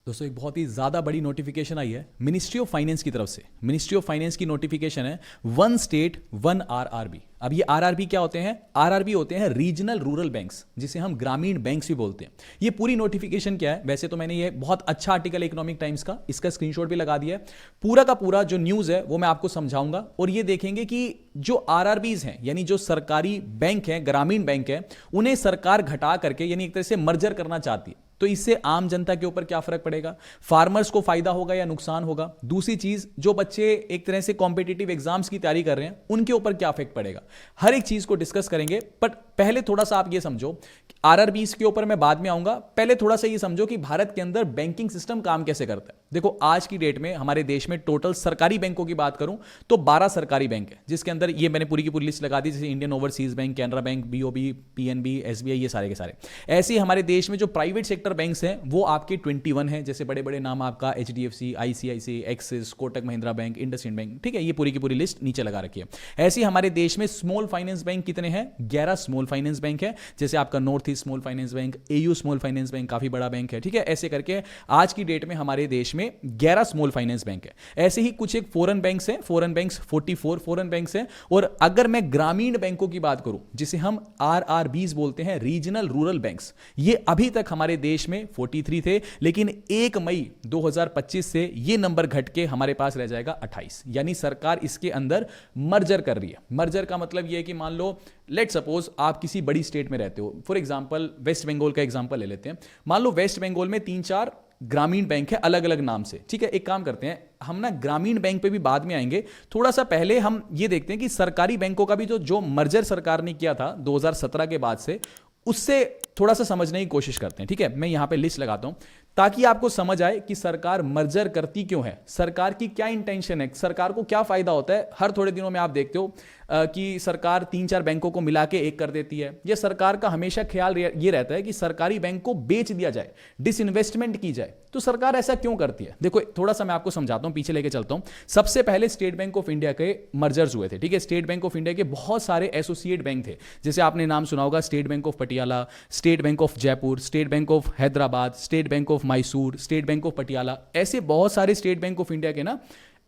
दोस्तों एक बहुत ही ज़्यादा बड़ी नोटिफिकेशन आई है मिनिस्ट्री ऑफ फाइनेंस की तरफ से। मिनिस्ट्री ऑफ फाइनेंस की नोटिफिकेशन है वन स्टेट वन आरआरबी। अब ये आरआरबी क्या होते हैं? आरआरबी होते हैं रीजनल रूरल बैंक्स, जिसे हम ग्रामीण बैंक्स भी बोलते हैं। ये पूरी नोटिफिकेशन क्या है? वैसे तो मैंने ये बहुत अच्छा आर्टिकल इकोनॉमिक टाइम्स का, इसका स्क्रीनशॉट भी लगा दिया है। पूरा का पूरा जो न्यूज़ है वो मैं आपको समझाऊंगा और ये देखेंगे कि जो आरआरबीज हैं यानी जो सरकारी बैंक हैं, ग्रामीण बैंक है, उन्हें सरकार घटा करके यानी एक तरह से मर्जर करना चाहती है। तो इससे आम जनता के ऊपर क्या फर्क पड़ेगा? फार्मर्स को फायदा होगा या नुकसान होगा? दूसरी चीज, जो बच्चे एक तरह से कॉम्पिटिटिव एग्जाम्स की तैयारी कर रहे हैं उनके ऊपर क्या इफेक्ट पड़ेगा? हर एक चीज को डिस्कस करेंगे। बट पहले थोड़ा सा आप ये समझो, आरआरबीस के ऊपर मैं बाद में आऊंगा, पहले थोड़ा सा ये समझो कि भारत के अंदर बैंकिंग सिस्टम काम कैसे करता है। देखो आज की डेट में हमारे देश में टोटल सरकारी बैंकों की बात करूं तो 12 सरकारी बैंक है, जिसके अंदर ये मैंने पूरी की पूरी लिस्ट लगा दी, जैसे Indian overseas bank, Canara bank, BOB, PNB, SBI, ये सारे के सारे। ऐसे ही हमारे देश में जो प्राइवेट सेक्टर बैंक्स हैं वो आपके 21 है, जैसे बड़े बड़े नाम आपका एचडीएफसी, आईसीआईसी, एक्सिस, कोटक महिंद्रा बैंक, इंडसइंड बैंक, ठीक है, ये पूरी की पूरी लिस्ट नीचे लगा रखी है। ऐसे ही हमारे देश में स्मॉल फाइनेंस बैंक कितने हैं? 11 स्मॉल फाइनेंस बैंक है, जैसे आपका north east small finance bank, AU small finance bank काफी बड़ा बैंक है, ठीक है। ऐसे करके आज की डेट में हमारे देश में 11 स्मॉल फाइनेंस बैंक है। ऐसे ही कुछ एक फॉरेन बैंक्स हैं, फॉरेन बैंक्स 44 फॉरेन बैंक्स हैं। और अगर मैं ग्रामीण बैंकों की बात करूं, जिसे हम आरआरबीज बोलते हैं, रीजनल रूरल बैंक्स, ये अभी तक हमारे देश में 43 थे, लेकिन 1 मई 2025 से ये नंबर घट के हमारे पास रह जाएगा 28। यानी सरकार इसके अंदर मर्जर कर रही है। मर्जर का मतलब ये है कि मान लो लेट सपोज आप किसी बड़ी स्टेट में रहते हो, फॉर एग्जांपल वेस्ट बंगाल का एग्जांपल ले लेते हैं। मान लो वेस्ट बंगाल में 3-4 ग्रामीण बैंक है अलग अलग नाम से, ठीक है। एक काम करते हैं, हम ना ग्रामीण बैंक पे भी बाद में आएंगे, थोड़ा सा पहले हम ये देखते हैं कि सरकारी बैंकों का भी जो मर्जर सरकार ने किया था 2017 के बाद से, उससे थोड़ा सा समझने की कोशिश करते हैं, ठीक है। मैं यहां पे लिस्ट लगाता हूं ताकि आपको समझ आए कि सरकार मर्जर करती क्यों है, सरकार की क्या इंटेंशन है, सरकार को क्या फायदा होता है। हर थोड़े दिनों में आप देखते हो कि सरकार 3-4 बैंकों को मिला के एक कर देती है। यह सरकार का हमेशा ख्याल ये रहता है कि सरकारी बैंक को बेच दिया जाए, डिसइन्वेस्टमेंट की जाए। तो सरकार ऐसा क्यों करती है? देखो थोड़ा सा मैं आपको समझाता हूं, पीछे लेके चलता हूं। सबसे पहले स्टेट बैंक ऑफ इंडिया के मर्जर्स हुए थे, ठीक है। स्टेट बैंक ऑफ इंडिया के बहुत सारे एसोसिएट बैंक थे, जैसे आपने नाम सुना होगा state bank of Patiala, state bank of Jaipur, state bank of Hyderabad, state bank of Mysore, state bank of Patiala. ऐसे बहुत सारे स्टेट बैंक ऑफ इंडिया के ना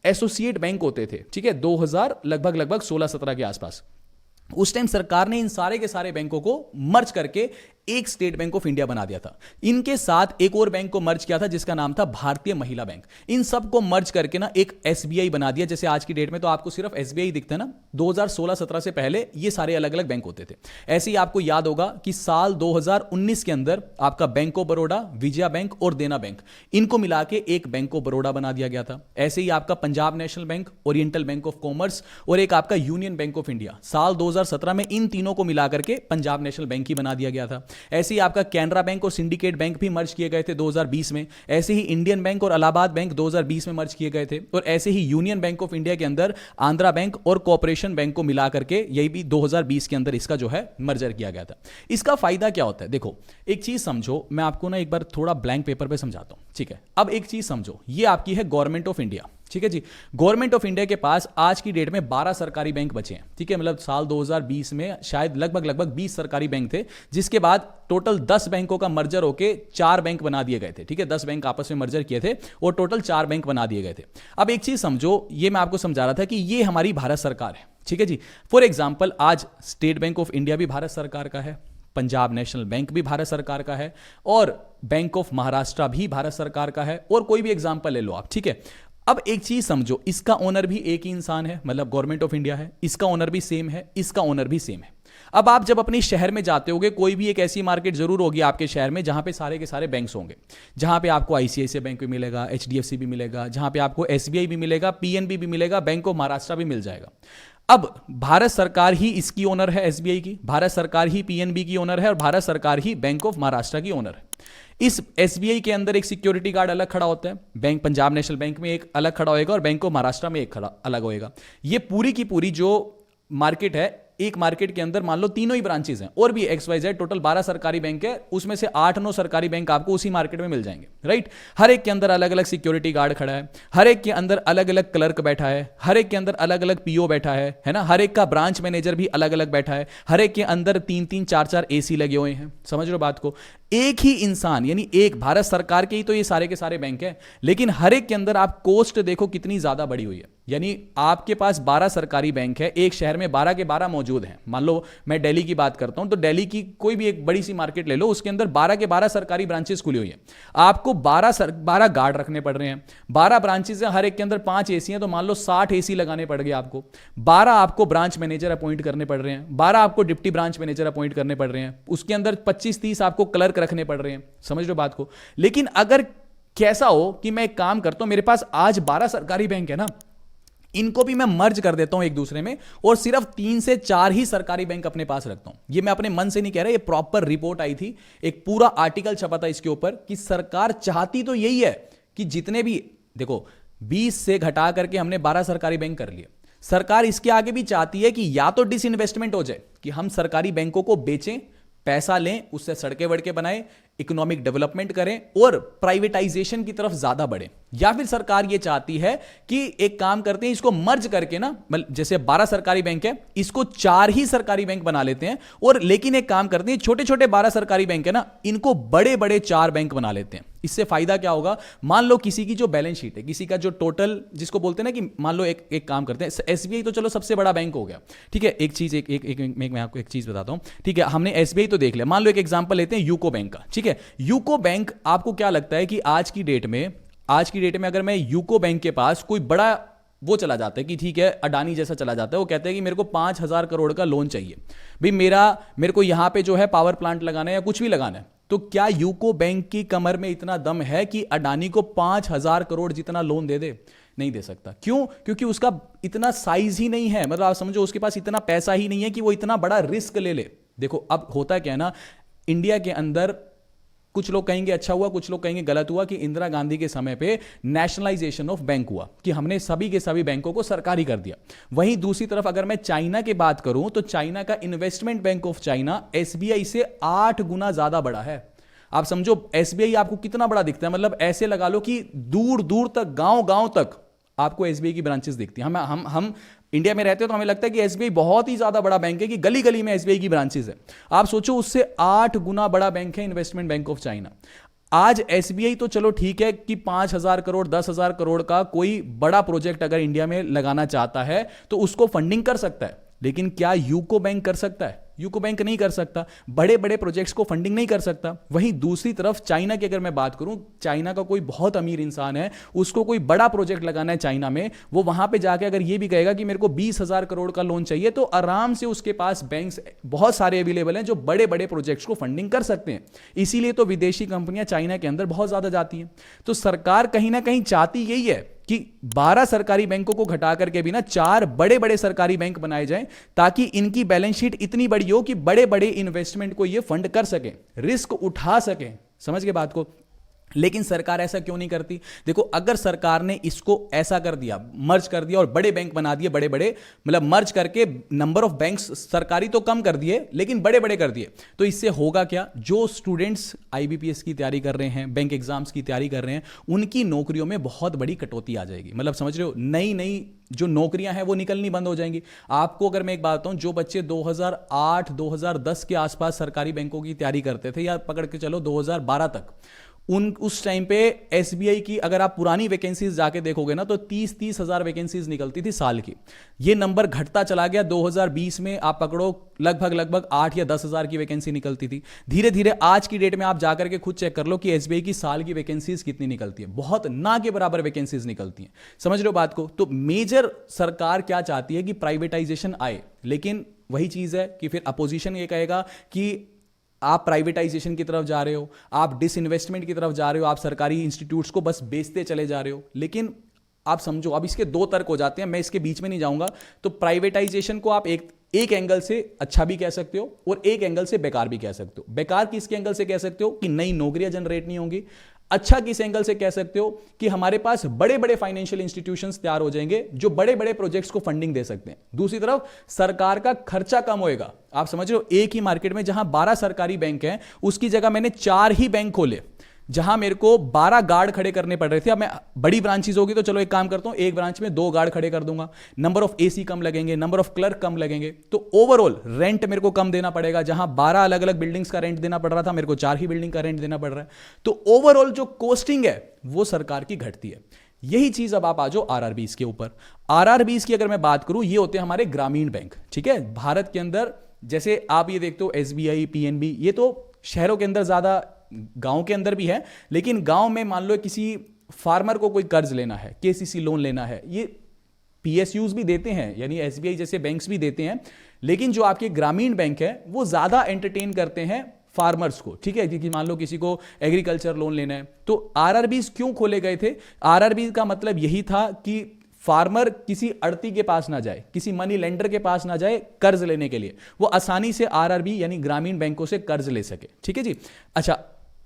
एसोसिएट बैंक होते थे, ठीक है। 2000 लगभग 16-17 के आसपास उस टाइम सरकार ने इन सारे के सारे बैंकों को मर्ज करके एक स्टेट बैंक ऑफ इंडिया बना दिया था। इनके साथ एक और बैंक को मर्ज किया था जिसका नाम था भारतीय महिला बैंक। इन सब को मर्ज करके ना एक एसबीआई बना दिया। जैसे आज की डेट में तो आपको सिर्फ एसबीआई दिखता है ना, 2016-17 से पहले ये सारे अलग अलग बैंक होते थे। ऐसे ही आपको याद होगा कि साल 2019 के अंदर आपका bank of Baroda, Vijaya bank और देना बैंक, इनको मिला के एक बैंक ऑफ बड़ौदा बना दिया गया था। ऐसे ही आपका Punjab national bank, oriental bank of commerce और एक आपका यूनियन बैंक ऑफ इंडिया, साल 2017 में इन तीनों को मिलाकर के पंजाब नेशनल बैंक ही बना दिया गया था। ऐसे ही आपका कैनरा बैंक और सिंडिकेट बैंक भी मर्ज किए गए थे 2020 में। ऐसे ही इंडियन बैंक और इलाहाबाद बैंक 2020 में मर्ज किए गए थे। और ऐसे ही यूनियन बैंक ऑफ इंडिया के अंदर आंध्रा बैंक और कॉर्पोरेशन बैंक को मिला करके यही भी 2020 के अंदर इसका जो है मर्जर किया गया था। इसका फायदा क्या होता है? देखो एक चीज समझो, मैं आपको ना एक बार थोड़ा ब्लैंक पेपर पे समझाता हूं, ठीक है। अब एक चीज समझो, ये आपकी है गवर्नमेंट ऑफ इंडिया, ठीक है जी। गवर्नमेंट ऑफ इंडिया के पास आज की डेट में 12 सरकारी बैंक बचे हैं, ठीक है। मतलब साल 2020 में शायद लगभग 20 सरकारी बैंक थे, जिसके बाद टोटल 10 बैंकों का मर्जर होके 4 बैंक बना दिए गए थे, ठीक है। 10 बैंक आपस में मर्जर किए थे और टोटल 4 बैंक बना दिए गए थे। अब एक चीज समझो, ये मैं आपको समझा रहा था कि ये हमारी भारत सरकार है, ठीक है जी। फॉर एग्जाम्पल आज स्टेट बैंक ऑफ इंडिया भी भारत सरकार का है, पंजाब नेशनल बैंक भी भारत सरकार का है और बैंक ऑफ महाराष्ट्र भी भारत सरकार का है, और कोई भी एग्जाम्पल ले लो आप, ठीक है। अब एक चीज समझो, इसका ओनर भी एक ही इंसान है, मतलब गवर्नमेंट ऑफ इंडिया है, इसका ओनर भी सेम है, इसका ओनर भी सेम है। अब आप जब अपने शहर में जाते होगे, कोई भी एक ऐसी मार्केट जरूर होगी आपके शहर में जहां पे सारे के सारे बैंक्स होंगे, जहां पे आपको आईसीआईसीआई बैंक भी मिलेगा, एचडीएफसी भी मिलेगा, जहां पे आपको एसबीआई भी मिलेगा, पीएनबी भी मिलेगा, बैंक ऑफ महाराष्ट्र भी मिल जाएगा। अब भारत सरकार ही इसकी ओनर है, एसबीआई की, भारत सरकार ही पीएनबी की ओनर है और भारत सरकार ही बैंक ऑफ महाराष्ट्र की ओनर है। इस एसबीआई के अंदर एक सिक्योरिटी गार्ड अलग खड़ा होता है, बैंक पंजाब नेशनल बैंक में एक अलग खड़ा होएगा और बैंक ऑफ महाराष्ट्र में एक खड़ा अलग होएगा। ये पूरी की पूरी जो मार्केट है एक मार्केट के अंदर मान लो तीनों ही ब्रांचेस हैं और भी XYZ टोटल 12 सरकारी बैंक है, उसमें से 8-9 सरकारी बैंक आपको उसी मार्केट में मिल जाएंगे, राइट। हर एक के अंदर अलग अलग सिक्योरिटी गार्ड खड़ा है, हर एक के अंदर अलग अलग क्लर्क बैठा है, हर एक के अंदर अलग अलग पीओ बैठा है ना, हर एक का ब्रांच मैनेजर भी अलग अलग बैठा है, हर एक के अंदर 3-3 4-4 AC लगे हुए हैं। समझ रहे हो बात को? एक ही इंसान, यानी एक भारत सरकार के ही तो ये सारे के सारे बैंक है, लेकिन हर एक के अंदर आप कोस्ट देखो कितनी ज्यादा बड़ी हुई है। यानी आपके पास 12 सरकारी बैंक है, एक शहर में 12 के 12 मौजूद हैं। मान लो मैं दिल्ली की बात करता हूं, तो दिल्ली की कोई भी एक बड़ी सी मार्केट ले लो, उसके अंदर 12 के 12 सरकारी ब्रांचेस खुली हुई है। आपको 12 गार्ड रखने पड़ रहे हैं, 12 ब्रांचेस हैं, हर एक के अंदर 5 AC हैं, तो मान लो 60 AC लगाने पड़ गए आपको। 12 आपको ब्रांच मैनेजर अपॉइंट करने पड़ रहे हैं, 12 आपको डिप्टी ब्रांच मैनेजर अपॉइंट करने पड़ रहे हैं, उसके अंदर 25-30 आपको क्लर्क रखने पड़ रहे हैं। समझ लो बात को? लेकिन अगर कैसा हो कि मैं एक काम करता हूं, मेरे पास आज 12 सरकारी बैंक है ना, इनको भी मैं मर्ज कर देता हूं एक दूसरे में, और सिर्फ 3 से 4 ही सरकारी बैंक अपने पास रखता हूं। ये मैं अपने मन से नहीं कह रहा, ये प्रॉपर रिपोर्ट आई थी, एक पूरा आर्टिकल छपा था इसके ऊपर, कि सरकार चाहती तो यही है कि जितने भी, देखो 20 से घटा करके हमने 12 सरकारी बैंक कर लिए। सरकार इसके आगे भी चाहती है कि या तो डिसइन्वेस्टमेंट हो जाए, कि हम सरकारी बैंकों को बेचें, पैसा लें, उससे सड़कें वड़कें बनाएं, इकोनॉमिक डेवलपमेंट करें और प्राइवेटाइजेशन की तरफ ज्यादा बढ़े, या फिर सरकार ये चाहती है कि एक काम करते हैं, इसको मर्ज करके ना, जैसे 12 सरकारी बैंक है, इसको 4 ही सरकारी बैंक बना लेते हैं, और लेकिन एक काम करते हैं, छोटे छोटे 12 सरकारी बैंक है ना, इनको बड़े बड़े 4 बैंक बना लेते हैं। इससे फायदा क्या होगा? मान लो किसी की जो बैलेंस शीट है, किसी का जो टोटल, जिसको बोलते हैं ना कि मान लो एक काम करते हैं, SBI तो चलो सबसे बड़ा बैंक हो गया, ठीक है। एक चीज मैं आपको एक चीज बताता हूं, ठीक है। हमने SBI तो देख लिया, मान लो एक एग्जांपल लेते हैं यूको बैंक का, ठीक है। यूको बैंक, आपको क्या लगता है कि आज की डेट में अगर मैं यूको बैंक के पास कोई बड़ा वो चला जाता है कि ठीक है, अडानी जैसा चला जाता है, वो कहते हैं कि मेरे को 5,000 करोड़ का लोन चाहिए भाई, मेरे को यहां पे जो है पावर प्लांट लगाना है या कुछ भी लगाना है, तो क्या यूको बैंक की कमर में इतना दम है कि अडानी को 5,000 करोड़ जितना लोन दे दे? नहीं दे सकता। क्यों? क्योंकि उसका इतना साइज ही नहीं है, मतलब आप समझो उसके पास इतना पैसा ही नहीं है कि वो इतना बड़ा रिस्क ले। देखो अब होता क्या है ना, इंडिया के अंदर कुछ लोग कहेंगे अच्छा हुआ, कुछ लोग कहेंगे गलत हुआ कि इंदिरा गांधी के समय पे नेशनलाइजेशन ऑफ बैंक हुआ, कि हमने सभी के सभी बैंकों को सरकारी कर दिया। वहीं दूसरी तरफ अगर मैं चाइना की बात करूं, तो चाइना का investment bank of China SBI से 8 गुना ज्यादा बड़ा है। आप समझो SBI आपको कितना बड़ा दिखता है, मतलब ऐसे लगा लो कि दूर दूर तक, गांव गांव तक आपको SBI की ब्रांचेस दिखती हैं। हम इंडिया में रहते हो तो हमें लगता है कि SBI बहुत ही ज्यादा बड़ा बैंक है, कि गली गली में SBI की ब्रांचेस है। आप सोचो उससे 8 गुना बड़ा बैंक है इन्वेस्टमेंट बैंक ऑफ चाइना। आज SBI तो चलो ठीक है कि 5,000 करोड़ 10,000 करोड़ का कोई बड़ा प्रोजेक्ट अगर इंडिया में लगाना चाहता है तो उसको फंडिंग कर सकता है, लेकिन क्या यूको बैंक कर सकता है? यूको बैंक नहीं कर सकता, बड़े बड़े प्रोजेक्ट्स को फंडिंग नहीं कर सकता। वहीं दूसरी तरफ चाइना की अगर मैं बात करूं, चाइना का कोई बहुत अमीर इंसान है, उसको कोई बड़ा प्रोजेक्ट लगाना है चाइना में, वो वहां पे जाके अगर ये भी कहेगा कि मेरे को 20,000 करोड़ का लोन चाहिए, तो आराम से उसके पास बैंक्स बहुत सारे अवेलेबल हैं जो बड़े बड़े प्रोजेक्ट्स को फंडिंग कर सकते हैं। इसीलिए तो विदेशी कंपनियां चाइना के अंदर बहुत ज्यादा जाती हैं। तो सरकार कहीं ना कहीं चाहती यही है कि 12 सरकारी बैंकों को घटा करके भी ना 4 बड़े बड़े सरकारी बैंक बनाए जाएं, ताकि इनकी बैलेंस शीट इतनी बड़ी हो कि बड़े बड़े इन्वेस्टमेंट को ये फंड कर सके, रिस्क उठा सके। समझ गए बात को? लेकिन सरकार ऐसा क्यों नहीं करती? देखो अगर सरकार ने इसको ऐसा कर दिया, मर्ज कर दिया और बड़े बैंक बना दिए, बड़े बड़े मतलब मर्ज करके नंबर ऑफ बैंक्स सरकारी तो कम कर दिए लेकिन बड़े बड़े कर दिए, तो इससे होगा क्या? जो स्टूडेंट्स IBPS की तैयारी कर रहे हैं, बैंक एग्जाम्स की तैयारी कर रहे हैं, उनकी नौकरियों में बहुत बड़ी कटौती आ जाएगी। मतलब समझ रहे हो, नई नई जो नौकरियां हैं वो निकलनी बंद हो जाएंगी। आपको अगर मैं एक बात बताऊं, जो बच्चे 2008-2010 के आसपास सरकारी बैंकों की तैयारी करते थे, या पकड़ के चलो 2012 तक, उस टाइम पे SBI की अगर आप पुरानी वैकेंसीज जाके देखोगे ना, तो 30-30 हजार वैकेंसीज निकलती थी साल की। ये नंबर घटता चला गया, 2020 में आप पकड़ो लगभग 8 या 10 हजार की वैकेंसी निकलती थी। धीरे धीरे आज की डेट में आप जाकर के खुद चेक कर लो कि SBI की साल की वैकेंसीज कितनी निकलती है, बहुत ना के बराबर वैकेंसीज निकलती हैं। समझ रहे हो बात को? तो मेजर सरकार क्या चाहती है कि प्राइवेटाइजेशन आए, लेकिन वही चीज है कि फिर अपोजिशन ये कहेगा कि आप प्राइवेटाइजेशन की तरफ जा रहे हो, आप डिसइन्वेस्टमेंट की तरफ जा रहे हो, आप सरकारी इंस्टीट्यूट्स को बस बेचते चले जा रहे हो। लेकिन आप समझो, अब इसके 2 तर्क हो जाते हैं, मैं इसके बीच में नहीं जाऊंगा। तो प्राइवेटाइजेशन को आप एक एंगल से अच्छा भी कह सकते हो और एक एंगल से बेकार भी कह सकते हो। बेकार किसके एंगल से कह सकते हो? कि नई नौकरियां जनरेट नहीं होंगी, अच्छा किस एंगल से कह सकते हो कि हमारे पास बड़े बड़े फाइनेंशियल इंस्टीट्यूशंस तैयार हो जाएंगे जो बड़े बड़े प्रोजेक्ट्स को फंडिंग दे सकते हैं। दूसरी तरफ सरकार का खर्चा कम होएगा। आप समझ रहे हो, एक ही मार्केट में जहां 12 सरकारी बैंक हैं उसकी जगह मैंने 4 ही बैंक खोले, जहां मेरे को 12 गार्ड खड़े करने पड़ रहे थे। अब मैं बड़ी ब्रांचेस होगी तो चलो एक काम करता हूं, एक ब्रांच में 2 गार्ड खड़े कर दूंगा, नंबर ऑफ एसी कम लगेंगे, नंबर ऑफ क्लर्क कम लगेंगे, तो ओवरऑल रेंट मेरे को कम देना पड़ेगा। जहां 12 अलग अलग बिल्डिंग्स का रेंट देना पड़ रहा था, मेरे को 4 ही बिल्डिंग का रेंट देना पड़ रहा है। तो ओवरऑल जो कॉस्टिंग है वो सरकार की घटती है। यही चीज अब आप आ जाओ आरआरबीज के ऊपर। आरआरबीज की अगर मैं बात करूं, ये होते हैं हमारे ग्रामीण बैंक। ठीक है, भारत के अंदर जैसे आप ये देखते हो एसबीआई, पीएनबी, ये तो शहरों के अंदर ज्यादा, गांव के अंदर भी है, लेकिन गांव में मान लो किसी फार्मर को कोई कर्ज लेना है, केसीसी लोन लेना है, ये पीएसयूज भी देते हैं, यानी एसबीआई जैसे बैंक्स भी देते हैं। लेकिन जो आपके ग्रामीण बैंक है वो ज्यादा एंटरटेन करते हैं फार्मर्स को। ठीक है, क्योंकि मान लो किसी को एग्रीकल्चर लोन लेना है, तो आरआरबीज क्यों खोले गए थे? आरआरबी का मतलब यही था कि फार्मर किसी अड़ती के पास ना जाए, किसी मनी लेंडर के पास ना जाए कर्ज लेने के लिए, वो आसानी से आरआरबी यानी ग्रामीण बैंकों से कर्ज ले सके। ठीक है जी। अच्छा,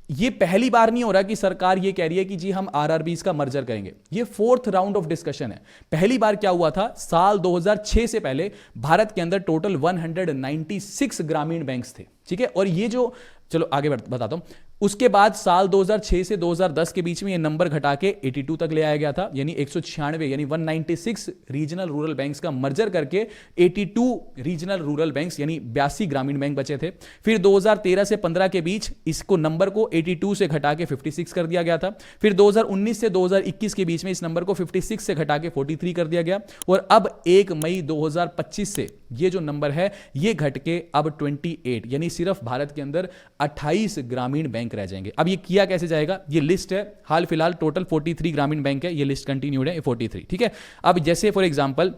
ये पहली बार नहीं हो रहा कि सरकार ये कह रही है कि जी हम आरआरबीज का मर्जर करेंगे, ये 4th राउंड ऑफ डिस्कशन है। पहली बार क्या हुआ था, साल 2006 से पहले भारत के अंदर टोटल 196 ग्रामीण बैंक्स थे। ठीक है, और ये जो, चलो आगे बताता हूं, उसके बाद साल 2006 से 2010 के बीच में ये नंबर घटा के 82 तक ले आया गया था, यानी 196 यानी 196 रीजनल रूरल बैंक्स का मर्जर करके 82 रीजनल रूरल बैंक्स यानी 82 ग्रामीण बैंक बचे थे। फिर 2013 से 15 के बीच इसको नंबर को 82 से घटा के 56 कर दिया गया था। फिर 2019 से 2021 के बीच में इस नंबर को 56 से घटा के 43 कर दिया गया, और अब 1 मई 2025 से ये जो नंबर है ये घट के अब 28, यानी सिर्फ भारत के अंदर 28 ग्रामीण बैंक रह जाएंगे। अब ये किया कैसे जाएगा? ये लिस्ट है, हाल फिलहाल टोटल 43 ग्रामीण बैंक है, ये लिस्ट कंटिन्यूड है 43। ठीक है, अब जैसे फॉर एग्जांपल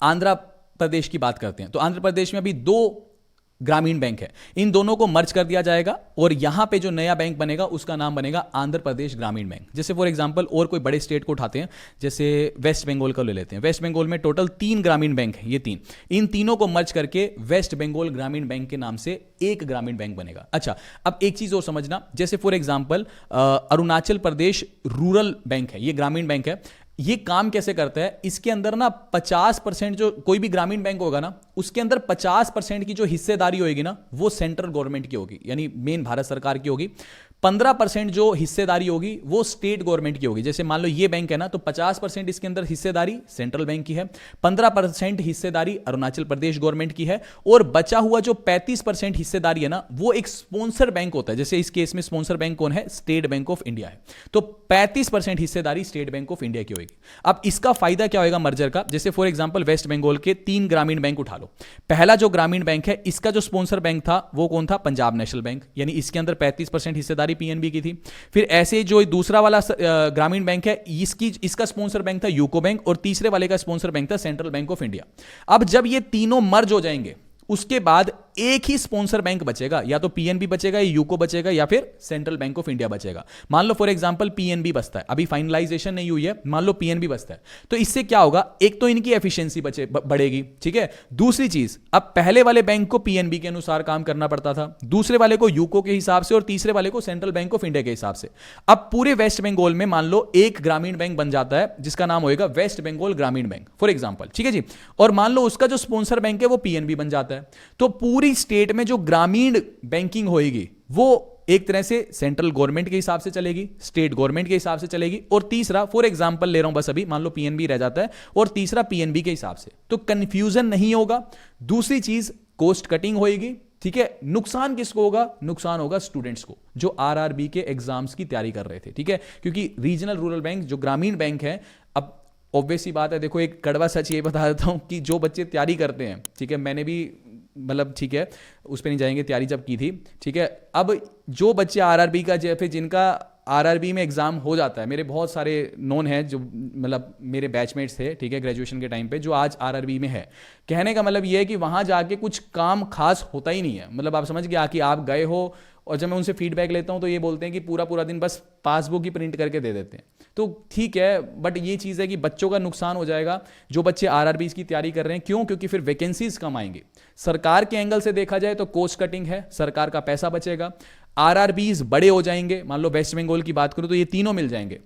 आंध्र प्रदेश की बात करते हैं, तो आंध्र प्रदेश में अभी 2 ग्रामीण बैंक है, इन दोनों को मर्ज कर दिया जाएगा और यहां पे जो नया बैंक बनेगा उसका नाम बनेगा आंध्र प्रदेश ग्रामीण बैंक। जैसे फॉर एग्जांपल और कोई बड़े स्टेट को उठाते हैं, जैसे वेस्ट बंगाल को ले लेते हैं। वेस्ट बंगाल में टोटल 3 ग्रामीण बैंक है, ये 3, इन तीनों को मर्ज करके वेस्ट बंगाल ग्रामीण बैंक के नाम से एक ग्रामीण बैंक बनेगा। अच्छा, अब एक चीज और समझना, जैसे for example Arunachal Pradesh rural bank है, ये ग्रामीण बैंक है। ये काम कैसे करता है, इसके अंदर ना 50% जो कोई भी ग्रामीण बैंक होगा ना, उसके अंदर 50% की जो हिस्सेदारी होगी ना वो सेंट्रल गवर्नमेंट की होगी, यानी मेन भारत सरकार की होगी। 15% जो हिस्सेदारी होगी वो स्टेट गवर्नमेंट की होगी। जैसे मान लो ये बैंक है ना, तो 50% इसके अंदर हिस्सेदारी सेंट्रल बैंक की है, 15% हिस्सेदारी अरुणाचल प्रदेश गवर्नमेंट की है, और बचा हुआ जो 35% हिस्सेदारी है ना वो एक स्पॉन्सर बैंक होता है। जैसे इस केस में स्पॉन्सर बैंक कौन है? स्टेट बैंक ऑफ इंडिया है। तो 35% हिस्सेदारी स्टेट बैंक ऑफ इंडिया की होगी। अब इसका फायदा क्या होगा मर्जर का? जैसे फॉर एग्जांपल वेस्ट बंगाल के 3 ग्रामीण बैंक उठा लो। पहला जो ग्रामीण बैंक है इसका जो स्पॉन्सर बैंक था वो कौन था? पंजाब नेशनल बैंक, यानी इसके अंदर 35% हिस्सेदारी पीएनबी की थी। फिर ऐसे जो दूसरा वाला ग्रामीण बैंक है इसका स्पॉन्सर बैंक था यूको बैंक, और तीसरे वाले का स्पॉन्सर बैंक था सेंट्रल बैंक ऑफ इंडिया। अब जब ये तीनों मर्ज हो जाएंगे उसके बाद एक ही स्पॉन्सर बैंक बचेगा, या तो पीएनबी बचेगा, या यूको बचेगा, या फिर सेंट्रल बैंक ऑफ इंडिया बचेगा। मान लो फॉर एग्जांपल पीएनबी बचता है, अभी फाइनलाइजेशन नहीं हुई है, मान लो पीएनबी बचता है, तो इससे क्या होगा? एक तो इनकी एफिशिएंसी बढ़ेगी। ठीक है, दूसरी चीज, अब पहले वाले बैंक को पीएनबी के अनुसार काम करना पड़ता था, दूसरे वाले को यूको के हिसाब से, और तीसरे वाले को सेंट्रल बैंक ऑफ इंडिया के हिसाब से। अब पूरे वेस्ट बंगाल में मान लो एक ग्रामीण बैंक बन जाता है जिसका नाम होगा वेस्ट बंगाल ग्रामीण बैंक फॉर एग्जाम्पल। ठीक है जी, और मान लो उसका जो स्पॉन्सर बैंक है वो पीएनबी बन जाता है, तो पूरी स्टेट में जो ग्रामीण बैंकिंग होएगी वो एक तरह से सेंट्रल गवर्नमेंट के हिसाब से चलेगी, स्टेट गवर्नमेंट के हिसाब से चलेगी, और तीसरा फॉर एग्जांपल ले रहा हूं बस अभी, मान लो पीएनबी रह जाता है, और तीसरा पीएनबी के हिसाब से, तो कंफ्यूजन नहीं होगा। दूसरी चीज कॉस्ट कटिंग होएगी। ठीक है, नुकसान किसको होगा? नुकसान होगा स्टूडेंट्स को जो आरआरबी के एग्जाम्स की तैयारी कर रहे थे। ठीक है, क्योंकि रीजनल रूरल बैंक जो ग्रामीण बैंक है, अब ऑब्वियस सी बात है, देखो एक कड़वा सच ये बता देता हूं कि जो बच्चे तैयारी करते हैं, ठीक है, मैंने भी मतलब ठीक है उस पर नहीं जाएंगे, तैयारी जब की थी। ठीक है, अब जो बच्चे आरआरबी का फिर जिनका आरआरबी में एग्जाम हो जाता है, मेरे बहुत सारे नोन हैं जो मतलब मेरे बैचमेट्स थे, ठीक है, ग्रेजुएशन के टाइम पे, जो आज आरआरबी में है। कहने का मतलब ये है कि वहां जाके कुछ काम खास होता ही नहीं है। मतलब आप समझ गया कि आप गए हो, और जब मैं उनसे फीडबैक लेता हूं तो ये बोलते हैं कि पूरा पूरा दिन बस पासबुक ही प्रिंट करके दे देते हैं। तो ठीक है, बट ये चीज़ है कि बच्चों का नुकसान हो जाएगा जो बच्चे आरआरबीज की तैयारी कर रहे हैं। क्यों? क्योंकि फिर वैकेंसीज कम आएंगी। सरकार के एंगल से देखा जाए तो कॉस्ट कटिंग है, सरकार का पैसा बचेगा। आरआरबीज बड़े हो जाएंगे, मान लो वेस्ट बंगाल की बात करूं तो ये तीनों मिल जाएंगे।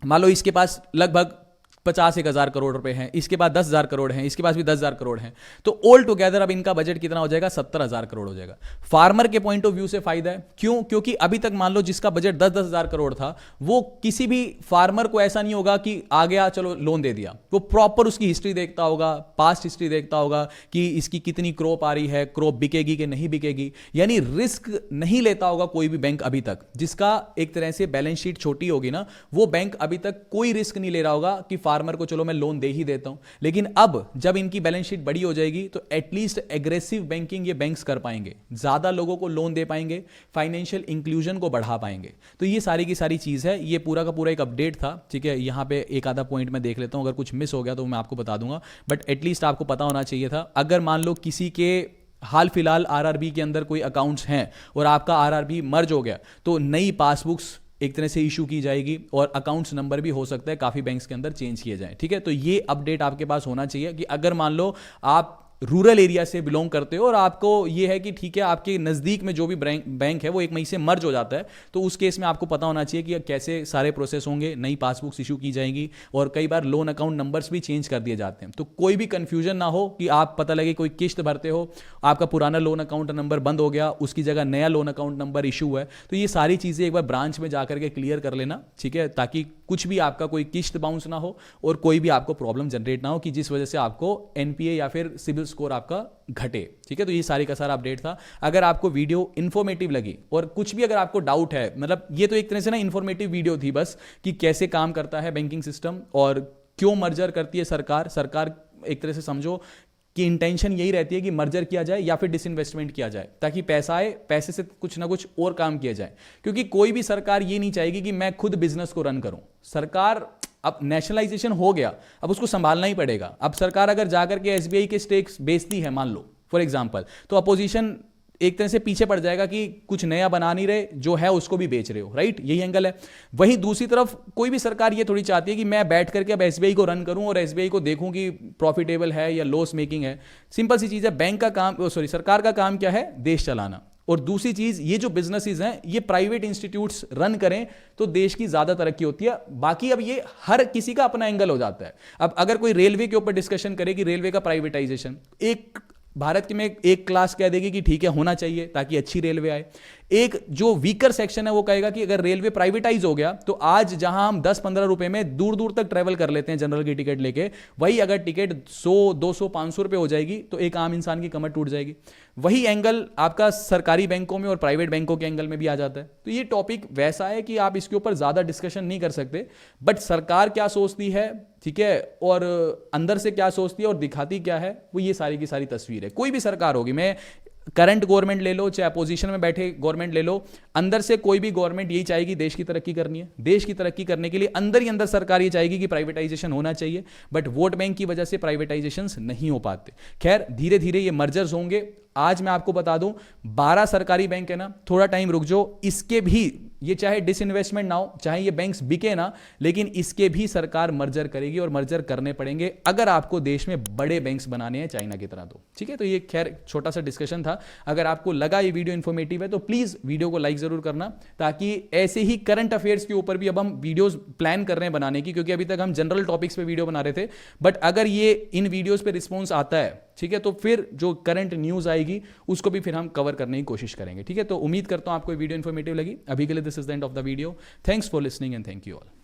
मान लो इसके पास लगभग 51,000 करोड़ रुपए हैं, इसके बाद 10,000 करोड़ हैं, इसके पास भी 10,000 करोड़ हैं, तो ऑल टुगेदर अब इनका बजट कितना हो जाएगा? 70,000 करोड़ हो जाएगा। फार्मर के पॉइंट ऑफ व्यू से फायदा है, क्यों? क्योंकि अभी तक मान लो जिसका बजट 10,000 करोड़ था, वो किसी भी फार्मर को ऐसा नहीं होगा कि आ गया चलो लोन दे दिया, वो प्रॉपर उसकी हिस्ट्री देखता होगा, पास्ट हिस्ट्री देखता होगा कि इसकी कितनी क्रॉप आ रही है, क्रॉप बिकेगी कि नहीं बिकेगी, यानी रिस्क नहीं लेता होगा कोई भी बैंक अभी तक। जिसका एक तरह से बैलेंस शीट छोटी होगी ना, वो बैंक अभी तक कोई रिस्क नहीं ले रहा होगा कि फार्मर को चलो मैं लोन दे ही देता हूं। लेकिन अब जब इनकी बैलेंस शीट बड़ी हो जाएगी तो एटलीस्ट एग्रेसिव बैंकिंग ये बैंक्स कर पाएंगे, ज्यादा लोगों को लोन दे पाएंगे, फाइनेंशियल इंक्लूजन को बढ़ा पाएंगे। तो ये सारी की सारी चीज है, ये पूरा का पूरा एक अपडेट था, ठीक है। यहां पे एक आधा पॉइंट मैं देख लेता हूं, अगर कुछ मिस हो गया तो मैं आपको बता दूंगा, बट एटलीस्ट आपको पता होना चाहिए था। अगर मान लो किसी के हाल फिलहाल आरआरबी के अंदर कोई अकाउंट्स हैं और आपका आरआरबी मर्ज हो गया, तो नई पासबुक्स एक तरह से इशू की जाएगी और अकाउंट्स नंबर भी हो सकता है काफ़ी बैंक्स के अंदर चेंज किए जाएं, ठीक है। तो ये अपडेट आपके पास होना चाहिए कि अगर मान लो आप रूरल एरिया से बिलोंग करते हो और आपको ये है कि ठीक है आपके नज़दीक में जो भी बैंक है वो 1 मई से मर्ज हो जाता है, तो उस केस में आपको पता होना चाहिए कि कैसे सारे प्रोसेस होंगे, नई पासबुक्स इशू की जाएंगी और कई बार लोन अकाउंट नंबर्स भी चेंज कर दिए जाते हैं। तो कोई भी कंफ्यूजन ना हो कि आप पता लगे कोई किस्त भरते हो, आपका पुराना लोन अकाउंट नंबर बंद हो गया, उसकी जगह नया लोन अकाउंट नंबर इशू है, तो ये सारी चीज़ें एक बार ब्रांच में जाकर के क्लियर कर लेना, ठीक है, ताकि कुछ भी आपका कोई किस्त बाउंस ना हो और कोई भी आपको प्रॉब्लम जनरेट ना हो कि जिस वजह से आपको एनपीए या फिर सिबिल स्कोर आपका घटे, ठीक है। तो ये सारी का सारा अपडेट था। अगर आपको वीडियो इन्फॉर्मेटिव लगी और कुछ भी अगर आपको डाउट है, मतलब ये तो एक तरह से ना इन्फॉर्मेटिव वीडियो थी बस, कि कैसे काम करता है बैंकिंग सिस्टम और क्यों मर्जर करती है सरकार एक तरह से समझो कि इंटेंशन यही रहती है कि मर्जर किया जाए या फिर डिसइन्वेस्टमेंट किया जाए, ताकि पैसा आए, पैसे से कुछ ना कुछ और काम किया जाए। क्योंकि कोई भी सरकार ये नहीं चाहेगी कि मैं खुद बिजनेस को रन करूं। सरकार अब नेशनलाइजेशन हो गया, अब उसको संभालना ही पड़ेगा। अब सरकार अगर जाकर के एसबीआई के स्टेक्स बेचती है मान लो फॉर एग्जांपल, तो अपोजिशन एक तरह से पीछे पड़ जाएगा कि कुछ नया बना नहीं रहे, जो है उसको भी बेच रहे हो, राइट, यही एंगल है। वहीं दूसरी तरफ कोई भी सरकार ये थोड़ी चाहती है कि मैं बैठ करके अब एसबीआई को रन करूं और एसबीआई को देखूं कि प्रॉफिटेबल है या लॉस मेकिंग है। सिंपल सी चीज है, बैंक का काम सरकार का काम क्या है? देश चलाना। और दूसरी चीज, ये जो बिजनेसेस हैं ये प्राइवेट इंस्टीट्यूट्स रन करें तो देश की ज्यादा तरक्की होती है। बाकी अब ये हर किसी का अपना एंगल हो जाता है। अब अगर कोई रेलवे के ऊपर डिस्कशन करे कि रेलवे का प्राइवेटाइजेशन, एक भारत में एक क्लास कह देगी कि ठीक है होना चाहिए ताकि अच्छी रेलवे आए, एक जो वीकर सेक्शन है वो कहेगा कि अगर रेलवे प्राइवेटाइज हो गया तो आज जहां हम 10-15 रुपए में दूर दूर तक ट्रेवल कर लेते हैं जनरल की टिकट लेके, वही अगर टिकट 100, 200, 500 रुपए हो जाएगी तो एक आम इंसान की कमर टूट जाएगी। वही एंगल आपका सरकारी बैंकों में और प्राइवेट बैंकों के एंगल में भी आ जाता है। तो ये टॉपिक वैसा है कि आप इसके ऊपर ज्यादा डिस्कशन नहीं कर सकते, बट सरकार क्या सोचती है, ठीक है, और अंदर से क्या सोचती है और दिखाती क्या है, वो ये सारी की सारी तस्वीर है। कोई भी सरकार होगी, मैं करंट गवर्नमेंट ले लो चाहे अपोजिशन में बैठे गवर्नमेंट ले लो, अंदर से कोई भी गवर्नमेंट यही चाहेगी देश की तरक्की करनी है। देश की तरक्की करने के लिए अंदर ही अंदर सरकार ये चाहेगी कि प्राइवेटाइजेशन होना चाहिए, बट वोट बैंक की वजह से प्राइवेटाइजेशन नहीं हो पाते। खैर धीरे धीरे ये मर्जर्स होंगे। आज मैं आपको बता दूं 12 सरकारी बैंक है ना, थोड़ा टाइम रुक जाओ, इसके भी ये चाहे डिसइन्वेस्टमेंट ना हो, चाहे ये बैंक्स बिके ना, लेकिन इसके भी सरकार मर्जर करेगी और मर्जर करने पड़ेंगे अगर आपको देश में बड़े बैंक्स बनाने हैं चाइना की तरह। तो ठीक है, तो ये खैर छोटा सा डिस्कशन था। अगर आपको लगा ये वीडियो इन्फॉर्मेटिव है तो प्लीज वीडियो को लाइक जरूर करना, ताकि ऐसे ही करंट अफेयर्स के ऊपर भी अब हम वीडियोस प्लान कर रहे हैं बनाने की, क्योंकि अभी तक हम जनरल टॉपिक्स पे वीडियो बना रहे थे, बट अगर ये इन वीडियोस पे रिस्पॉन्स आता है, ठीक है, तो फिर जो करंट न्यूज आएगी उसको भी फिर हम कवर करने की कोशिश करेंगे। ठीक है, तो उम्मीद करता हूं आपको वीडियो इन्फॉर्मेटिव लगी। अभी के लिए this is the end of the video. Thanks for listening and thank you all.